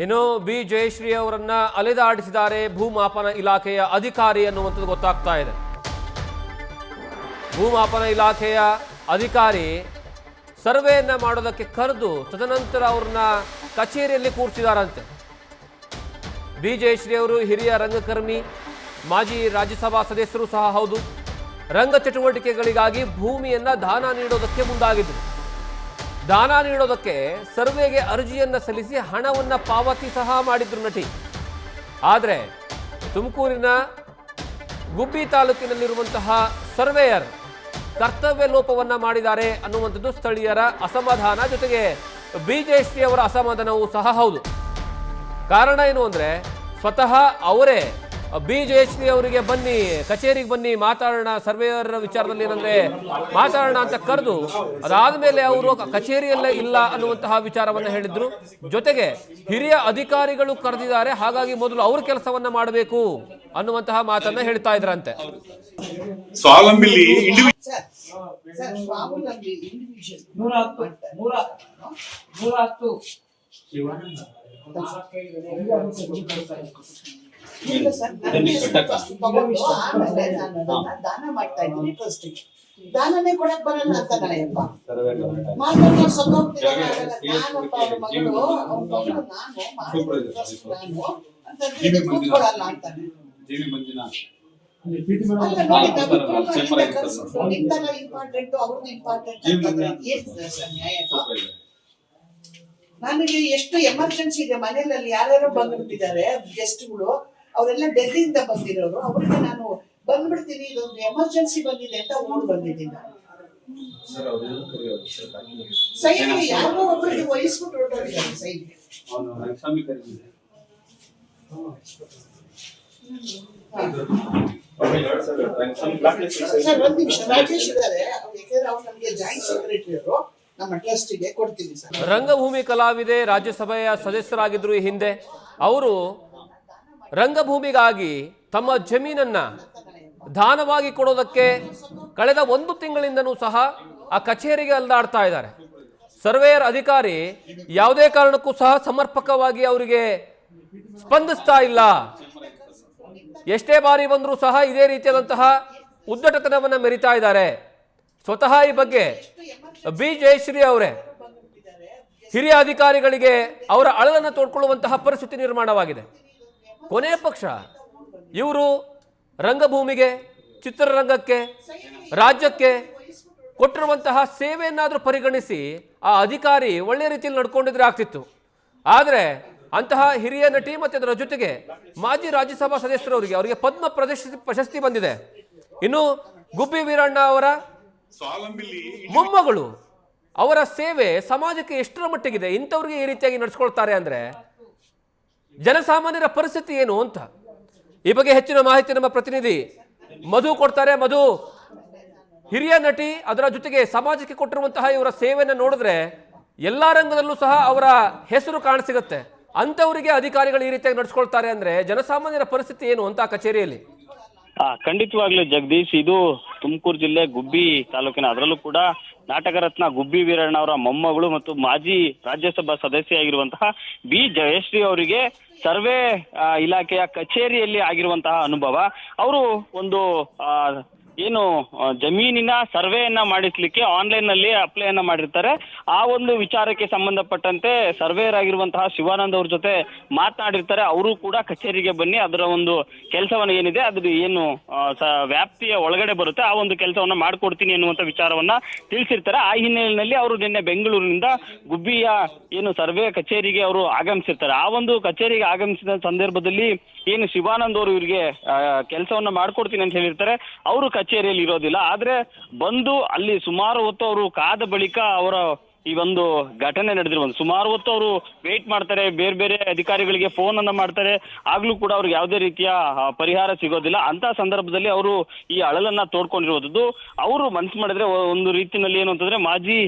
ಇನ್ನು ಬಿ ಜಯಶ್ರೀ ಅವರನ್ನ ಅಲೆದಾಡಿಸಿದ್ದಾರೆ ಭೂಮಾಪನ ಇಲಾಖೆಯ ಅಧಿಕಾರಿ ಅನ್ನುವಂಥದ್ದು ಗೊತ್ತಾಗ್ತಾ ಇದೆ. ಭೂಮಾಪನ ಇಲಾಖೆಯ ಅಧಿಕಾರಿ ಸರ್ವೆಯನ್ನ ಮಾಡೋದಕ್ಕೆ ಕರೆದು ತದನಂತರ ಅವ್ರನ್ನ ಕಚೇರಿಯಲ್ಲಿ ಕೂರಿಸಿದಾರಂತೆ. ಬಿ ಜಯಶ್ರೀ ಅವರು ಹಿರಿಯ ರಂಗಕರ್ಮಿ, ಮಾಜಿ ರಾಜ್ಯಸಭಾ ಸದಸ್ಯರು ಸಹ ಹೌದು. ರಂಗ ಚಟುವಟಿಕೆಗಳಿಗಾಗಿ ಭೂಮಿಯನ್ನ ದಾನ ನೀಡೋದಕ್ಕೆ ಮುಂದಾಗಿದ್ರು. ದಾನ ನೀಡೋದಕ್ಕೆ ಸರ್ವೆಗೆ ಅರ್ಜಿಯನ್ನ ಸಲ್ಲಿಸಿ ಹಣವನ್ನ ಪಾವತಿ ಸಹ ಮಾಡಿದ್ರು ನಟಿ. ಆದರೆ ತುಮಕೂರಿನ ಗುಬ್ಬಿ ತಾಲೂಕಿನಲ್ಲಿರುವಂತಹ ಸರ್ವೇಯರ್ ಕರ್ತವ್ಯ ಲೋಪವನ್ನ ಮಾಡಿದ್ದಾರೆ ಅನ್ನುವಂಥದ್ದು ಸ್ಥಳೀಯರ ಅಸಮಾಧಾನ, ಜೊತೆಗೆ ಬಿ ಜಯಶ್ರೀ ಅವರ ಅಸಮಾಧಾನವೂ ಸಹ ಹೌದು. ಕಾರಣ ಏನು ಅಂದ್ರೆ ಸ್ವತಃ ಅವರೇ ಬಿ ಜಯಶ್ರೀ ಅವರಿಗೆ ಬನ್ನಿ ಕಚೇರಿಗೆ ಬನ್ನಿ ಮಾತಾಡೋಣ ಸರ್ವೇಯರ್ ವಿಚಾರದಲ್ಲಿ ಏನಂದ್ರೆ ಮಾತಾಡೋಣ ಅಂತ ಕರೆದು ಅದಾದ್ಮೇಲೆ ಅವರು ಕಚೇರಿಯಲ್ಲೇ ಇಲ್ಲ ಅನ್ನುವಂತಹ ವಿಚಾರವನ್ನ ಹೇಳಿದ್ರು. ಜೊತೆಗೆ ಹಿರಿಯ ಅಧಿಕಾರಿಗಳು ಕರೆದಿದ್ದಾರೆ, ಹಾಗಾಗಿ ಮೊದಲು ಅವ್ರ ಕೆಲಸವನ್ನ ಮಾಡಬೇಕು ಅನ್ನುವಂತಹ ಮಾತನ್ನ ಹೇಳ್ತಾ ಇದ್ರಂತೆ. ಇಲ್ಲ ಸರ್, ದಾನ ಮಾಡ್ತಾ ಇದ್ದೀನಿ ಟ್ರಸ್ಟಿಗೆ. ದಾನನೇ ಕೊಡಕ್ ಬರಲ್ಲ ಅಂತ ಕಣೆಯಪ್ಪ ಮಾತಾಡ್ಕೊಂಡು ಸತ್ತೋಗ್ತಿದ್ದಾರೆ. ನಾನು ಕೂತ್ಕೊಡಲ್ಲ ಅಂತಾನೆ. ಇಂಪಾರ್ಟೆಂಟ್ ಅವ್ರದ್ದು ಇಂಪಾರ್ಟೆಂಟ್ ನ್ಯಾಯ. ನನಗೆ ಎಷ್ಟು ಎಮರ್ಜೆನ್ಸಿ ಇದೆ, ಮನೆಯಲ್ಲಿ ಯಾರ್ಯಾರೋ ಬಂದ್ಬಿಟ್ಟಿದ್ದಾರೆ ಗೆಸ್ಟ್ಗಳು, ಅವರೆಲ್ಲ ಡೆಲ್ಲಿಯಿಂದ ಬಂದಿರೋರು. ಅವ್ರಿಗೆ ನಾನು ಬಂದ್ಬಿಡ್ತೀನಿ, ಇದೊಂದು ಎಮರ್ಜೆನ್ಸಿ ಬಂದಿದೆ ಅಂತ ಓಡ್ ಬಂದಿದ್ದೀನಿ. ಸೈನ್ಗೆ ಯಾರೋ ಒಬ್ಬರಿಗೆ ವಹಿಸ್ಬಿಟ್ಟು ಹೊರಟೋಗಿದ್ದಾರೆ ಸೈನ್ಗೆ. ಸರ್ ಒಂದ್ ನಿಮಿಷ, ರಾಜೇಶ್ ಇದ್ದಾರೆ, ಯಾಕಂದ್ರೆ ಅವ್ರು ನಮಗೆ ಜಾಯಿಂಟ್ ಸೆಕ್ರೆಟರಿ ಅವರು. ರಂಗಭೂಮಿ ಕಲಾವಿದೆ, ರಾಜ್ಯಸಭೆಯ ಸದಸ್ಯರಾಗಿದ್ರು ಈ ಹಿಂದೆ. ಅವರು ರಂಗಭೂಮಿಗಾಗಿ ತಮ್ಮ ಜಮೀನನ್ನ ದಾನವಾಗಿ ಕೊಡೋದಕ್ಕೆ ಕಳೆದ 1 ತಿಂಗಳಿಂದನೂ ಸಹ ಆ ಕಚೇರಿಗೆ ಅಲ್ದಾಡ್ತಾ ಇದ್ದಾರೆ. ಸರ್ವೇಯರ್ ಅಧಿಕಾರಿ ಯಾವುದೇ ಕಾರಣಕ್ಕೂ ಸಹ ಸಮರ್ಪಕವಾಗಿ ಅವರಿಗೆ ಸ್ಪಂದಿಸ್ತಾ ಇಲ್ಲ. ಎಷ್ಟೇ ಬಾರಿ ಬಂದರೂ ಸಹ ಇದೇ ರೀತಿಯಾದಂತಹ ಉದ್ದಟತನವನ್ನ ಮೆರಿತಾ ಇದ್ದಾರೆ. ಸ್ವತಃ ಈ ಬಗ್ಗೆ ಬಿ ಜಯಶ್ರೀ ಅವರೇ ಹಿರಿಯ ಅಧಿಕಾರಿಗಳಿಗೆ ಅವರ ಅಳಲನ್ನು ತೋಡ್ಕೊಳ್ಳುವಂತಹ ಪರಿಸ್ಥಿತಿ ನಿರ್ಮಾಣವಾಗಿದೆ. ಕೊನೆಯ ಪಕ್ಷ ಇವರು ರಂಗಭೂಮಿಗೆ, ಚಿತ್ರರಂಗಕ್ಕೆ, ರಾಜ್ಯಕ್ಕೆ ಕೊಟ್ಟಿರುವಂತಹ ಸೇವೆಯನ್ನಾದರೂ ಪರಿಗಣಿಸಿ ಆ ಅಧಿಕಾರಿ ಒಳ್ಳೆ ರೀತಿಯಲ್ಲಿ ನಡ್ಕೊಂಡಿದ್ರೆ ಆಗ್ತಿತ್ತು. ಆದರೆ ಅಂತಹ ಹಿರಿಯ ನಟಿ ಮತ್ತು ಅದರ ಜೊತೆಗೆ ಮಾಜಿ ರಾಜ್ಯಸಭಾ ಸದಸ್ಯರವರಿಗೆ ಅವರಿಗೆ ಪದ್ಮ ಪ್ರಶಸ್ತಿ ಬಂದಿದೆ. ಇನ್ನು ಗುಬ್ಬಿ ವೀರಣ್ಣ ಅವರ ಮೊಮ್ಮಗಳು, ಅವರ ಸೇವೆ ಸಮಾಜಕ್ಕೆ ಎಷ್ಟರ ಮಟ್ಟಿಗಿದೆ, ಇಂಥವ್ರಿಗೆ ಈ ರೀತಿಯಾಗಿ ನಡೆಸ್ಕೊಳ್ತಾರೆ ಅಂದ್ರೆ ಜನಸಾಮಾನ್ಯರ ಪರಿಸ್ಥಿತಿ ಏನು ಅಂತ ಈ ಬಗ್ಗೆ ಹೆಚ್ಚಿನ ಮಾಹಿತಿ ನಮ್ಮ ಪ್ರತಿನಿಧಿ ಮಧು ಕೊಡ್ತಾರೆ. ಮಧು, ಹಿರಿಯ ನಟಿ, ಅದರ ಜೊತೆಗೆ ಸಮಾಜಕ್ಕೆ ಕೊಟ್ಟಿರುವಂತಹ ಇವರ ಸೇವೆಯನ್ನು ನೋಡಿದ್ರೆ ಎಲ್ಲಾ ರಂಗದಲ್ಲೂ ಸಹ ಅವರ ಹೆಸರು ಕಾಣಸಿಗುತ್ತೆ. ಅಂತವರಿಗೆ ಅಧಿಕಾರಿಗಳು ಈ ರೀತಿಯಾಗಿ ನಡೆಸ್ಕೊಳ್ತಾರೆ ಅಂದ್ರೆ ಜನಸಾಮಾನ್ಯರ ಪರಿಸ್ಥಿತಿ ಏನು ಅಂತ ಕಚೇರಿಯಲ್ಲಿ? ಖಂಡಿತವಾಗ್ಲೂ ಜಗದೀಶ್, ಇದು ತುಮಕೂರು ಜಿಲ್ಲೆ ಗುಬ್ಬಿ ತಾಲೂಕಿನ, ಅದರಲ್ಲೂ ಕೂಡ ನಾಟಕ ರತ್ನ ಗುಬ್ಬಿ ವೀರಣ್ಣ ಅವರ ಮೊಮ್ಮಗಳು ಮತ್ತು ಮಾಜಿ ರಾಜ್ಯಸಭಾ ಸದಸ್ಯ ಆಗಿರುವಂತಹ ಬಿ ಜಯಶ್ರೀ ಅವರಿಗೆ ಸರ್ವೆ ಇಲಾಖೆಯ ಕಚೇರಿಯಲ್ಲಿ ಆಗಿರುವಂತಹ ಅನುಭವ. ಅವರು ಒಂದು ಏನು ಜಮೀನಿನ ಸರ್ವೆಯನ್ನ ಮಾಡಿಸ್ಲಿಕ್ಕೆ ಆನ್ಲೈನ್ ನಲ್ಲಿ ಅಪ್ಲೈಯನ್ನ ಮಾಡಿರ್ತಾರೆ. ಆ ಒಂದು ವಿಚಾರಕ್ಕೆ ಸಂಬಂಧಪಟ್ಟಂತೆ ಸರ್ವೇಯರ್ ಆಗಿರುವಂತಹ ಶಿವಾನಂದ್ ಅವ್ರ ಜೊತೆ ಮಾತನಾಡಿರ್ತಾರೆ. ಅವರು ಕೂಡ ಕಚೇರಿಗೆ ಬನ್ನಿ, ಅದರ ಒಂದು ಕೆಲಸವನ್ನ ಏನಿದೆ ಅದ್ರ ಏನು ವ್ಯಾಪ್ತಿಯ ಒಳಗಡೆ ಬರುತ್ತೆ ಆ ಒಂದು ಕೆಲಸವನ್ನ ಮಾಡ್ಕೊಡ್ತೀನಿ ಎನ್ನುವಂತ ವಿಚಾರವನ್ನ ತಿಳಿಸಿರ್ತಾರೆ. ಆ ಹಿನ್ನೆಲೆಯಲ್ಲಿ ಅವರು ನಿನ್ನೆ ಬೆಂಗಳೂರಿನಿಂದ ಗುಬ್ಬಿಯ ಏನು ಸರ್ವೆ ಕಚೇರಿಗೆ ಅವರು ಆಗಮಿಸಿರ್ತಾರೆ. ಆ ಒಂದು ಕಚೇರಿಗೆ ಆಗಮಿಸಿದ ಸಂದರ್ಭದಲ್ಲಿ ಏನು ಶಿವಾನಂದ್ ಅವರು ಇವರಿಗೆ ಕೆಲಸವನ್ನ ಮಾಡ್ಕೊಡ್ತೀನಿ ಅಂತ ಹೇಳಿರ್ತಾರೆ. ಅವರು ಕಚೇರಿಯಲ್ಲಿ ಇರೋದಿಲ್ಲ, ಆದ್ರೆ ಬಂದು ಅಲ್ಲಿ ಸುಮಾರು ಹೊತ್ತು ಅವರು ಕಾದ ಬಳಿಕ ಅವರ ಈ ಒಂದು ಘಟನೆ ನಡೆದಿರುವಂತ ಸುಮಾರು ಹೊತ್ತು ಅವರು ವೇಟ್ ಮಾಡ್ತಾರೆ, ಬೇರೆ ಬೇರೆ ಅಧಿಕಾರಿಗಳಿಗೆ ಫೋನ್ ಅನ್ನ ಮಾಡ್ತಾರೆ, ಆಗ್ಲೂ ಕೂಡ ಅವ್ರಿಗೆ ಯಾವುದೇ ರೀತಿಯ ಪರಿಹಾರ ಸಿಗೋದಿಲ್ಲ. ಅಂತ ಸಂದರ್ಭದಲ್ಲಿ ಅವರು ಈ ಅಳಲನ್ನ ತೋಡ್ಕೊಂಡಿರುವುದು. ಅವರು ಮನ್ಸು ಮಾಡಿದ್ರೆ ಒಂದು ರೀತಿಯಲ್ಲಿ ಏನು ಅಂತಂದ್ರೆ ಮಾಜಿ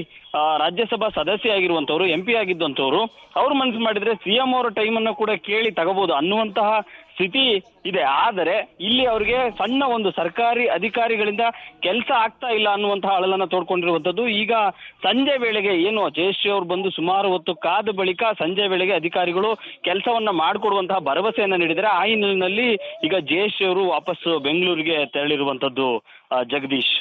ರಾಜ್ಯಸಭಾ ಸದಸ್ಯ ಆಗಿರುವಂತವ್ರು, MP ಆಗಿದ್ದಂಥವ್ರು, ಅವ್ರು ಮನ್ಸು ಮಾಡಿದ್ರೆ CM ಅವರ ಟೈಮ್ ಅನ್ನ ಕೂಡ ಕೇಳಿ ತಗೋಬಹುದು ಅನ್ನುವಂತಹ ಸ್ಥಿತಿ ಇದೆ. ಆದರೆ ಇಲ್ಲಿ ಅವರಿಗೆ ಸಣ್ಣ ಒಂದು ಸರ್ಕಾರಿ ಅಧಿಕಾರಿಗಳಿಂದ ಕೆಲಸ ಆಗ್ತಾ ಇಲ್ಲ ಅನ್ನುವಂತಹ ಅಳಲನ್ನ ತೋಡ್ಕೊಂಡಿರುವಂತದ್ದು. ಈಗ ಸಂಜೆ ವೇಳೆಗೆ ಏನು ಜಯಶ್ರೀ ಅವರು ಬಂದು ಸುಮಾರು ಹೊತ್ತು ಕಾದ ಬಳಿಕ ಸಂಜೆ ವೇಳೆಗೆ ಅಧಿಕಾರಿಗಳು ಕೆಲಸವನ್ನ ಮಾಡಿಕೊಡುವಂತಹ ಭರವಸೆಯನ್ನ ನೀಡಿದರೆ ಆ ಹಿನ್ನೆಲೆಯಲ್ಲಿ ಈಗ ಜಯಶ್ರೀ ಅವರು ವಾಪಸ್ ಬೆಂಗಳೂರಿಗೆ ತೆರಳಿರುವಂತದ್ದು. ಜಗದೀಶ್.